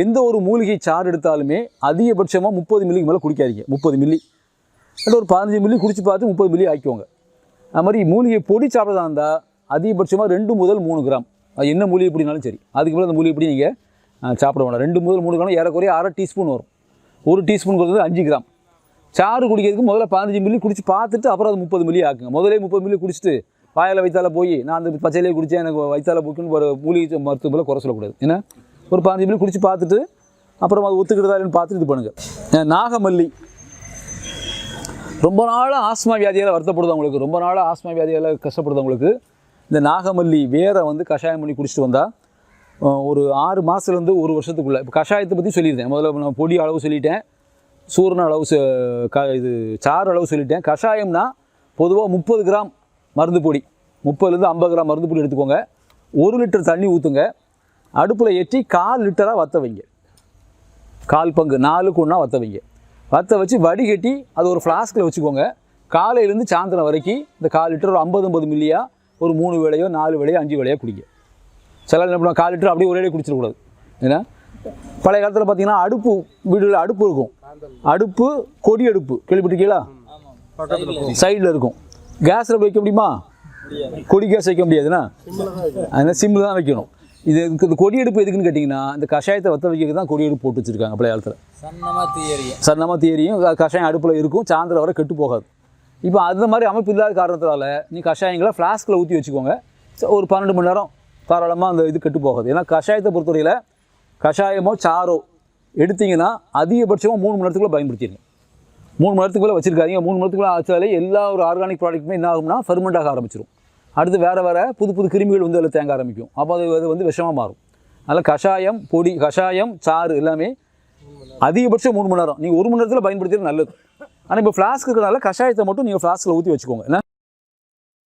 எந்த ஒரு மூலிகை சாறு எடுத்தாலுமே அதிகபட்சமாக 30 மில்லிக்கு மேலே குடிக்காதீங்க. 30 மில்லி இல்லை ஒரு 15 மில்லி குடிச்சு பார்த்து 30 மில்லி ஆக்கிக்கோங்க. அது மாதிரி மூலிகை பொடி சாப்பிட்றதா இருந்தால் அதிகபட்சமாக 2 முதல் 3 கிராம். அது என்ன மூலிகை எப்படினாலும் சரி, அதுக்கு மேலே அந்த மூலிகை எப்படி நீங்கள் சாப்பிட வேண்டாம். 2 முதல் 3 கிராம், ஏறக்குறைய அரை டீஸ்பூன் வரும். ஒரு டீஸ்பூன் கொடுத்தது 5 கிராம். சாறு குடிக்கிறதுக்கு முதல்ல 15 மில்லி குடிச்சு பார்த்துட்டு அப்புறம் அது 30 மில்லி ஆக்குங்க. முதலே 30 மில்லி குடிச்சிட்டு வாயில் வைத்தால போய் நான் அந்த பச்சையிலே குடித்தேன் எனக்கு வைத்தால போக்குன்னு ஒரு மூலிகை மருத்துவ குறை சொல்லக்கூடாது. ஏன்னா ஒரு 15 மில்லி குடிச்சு பார்த்துட்டு அப்புறம் அது ஒத்துக்கிட்டதா இல்லைன்னு பார்த்துட்டு இது பண்ணுங்கள். நாகமல்லி ரொம்ப நாளாக ஆஸ்மா வியாதியால் வருத்தப்படுதவங்களுக்கு, ரொம்ப நாளாக ஆஸ்மா வியாதியால் கஷ்டப்படுறவங்களுக்கு இந்த நாகமல்லி வேரை வந்து கஷாயம் பண்ணி குடிச்சிட்டு வந்தால் ஒரு 6 மாதத்துலேருந்து 1 வருஷத்துக்குள்ளே. இப்போ கஷாயத்தை பற்றி சொல்லியிருந்தேன். முதல்ல நான் பொடி அளவு சொல்லிட்டேன், சூரண அளவு இது சாறு அளவு சொல்லிட்டேன். கஷாயம்னா பொதுவாக 30 கிராம் மருந்து பொடி, 30லேருந்து 50 கிராம் மருந்து பொடி எடுத்துக்கோங்க. 1 லிட்டர் தண்ணி ஊற்றுங்க. அடுப்பில் ஏற்றி 1/4 லிட்டராக வற்ற வைங்க. 1/4 பங்கு 4க்கு 1 வற்ற வைங்க. வற்ற வச்சு வடிகட்டி அது ஒரு ஃப்ளாஸ்கில் வச்சுக்கோங்க. காலையிலேருந்து சாயந்தரம் வரைக்கும் இந்த 1/4 லிட்டர் ஒரு 50 மில்லியாக ஒரு 3 வேளையோ 4 வேளையோ 5 வேளையோ குடிங்க. சில என்ன பண்ணுவோம், 1/4 லிட்டர் அப்படியே ஒரே குடிச்சிடக்கூடாது. ஏன்னா பழைய காலத்தில் பார்த்தீங்கன்னா அடுப்பு வீடுகளில் அடுப்பு இருக்கும். அடுப்பு கொடி அடுப்பு கேள்விப்பட்டிருக்கீங்களா? சைடில் இருக்கும். கேஸில் வைக்க முடியுமா? கொடி கேஸ் வைக்க முடியாதுன்னா அதனால் சிம்மில் தான் வைக்கணும். இந்த கொடி அடுப்பு எதுக்குன்னு கேட்டிங்கன்னா இந்த கஷாயத்தை வற்ற வைக்கிறது தான் கொடி அடுப்பு போட்டு வச்சுருக்காங்க பழைய காலத்தில். சன்னமாக தீயரியும் கஷாயம் அடுப்பில் இருக்கும், சாயந்தரம் வரை கெட்டு போகாது. இப்போ அந்த மாதிரி அமைப்பு இல்லாத காரணத்தினால நீ கஷாயங்களை ஃப்ளாஸ்கில் ஊற்றி வச்சுக்கோங்க. ஒரு 12 மணி நேரம் தாராளமாக அந்த இது கெட்டு போகாது. ஏன்னா கஷாயத்தை பொறுத்தவரையில் கஷாயமோ சாரோ எடுத்திங்கன்னா அதிகபட்சமாக 3 மணி நேரத்துக்குள்ளே பயன்படுத்திடுங்க. 3 மணி நேரத்துக்குள்ளே வச்சுருக்காதீங்க. 3 மணி நேரத்துக்குள்ளே ஆச்சாலே எல்லா ஒரு ஆர்கானிக் ப்ராடக்ட்டுமே என்ன ஆகும்னா ஃபெர்மெண்ட் ஆக ஆரம்பிச்சிடும். அடுத்து வேறு புது கிருமிகள் வந்து அதில் தேங்க ஆரம்பிக்கும். அப்போ அது வந்து விஷமாக மாறும். அதனால் கஷாயம் பொடி, கஷாயம் சாறு எல்லாமே அதிகபட்சம் 3 மணி நேரம். நீங்கள் 1 மணி நேரத்தில் பயன்படுத்துறது நல்லது. ஆனால் இப்போ ஃப்ளாஸ்க்கு இருக்கிறனால கஷாயத்தை மட்டும் நீங்கள் ஃப்ளாஸ்கில் ஊற்றி வச்சுக்கோங்க. என்ன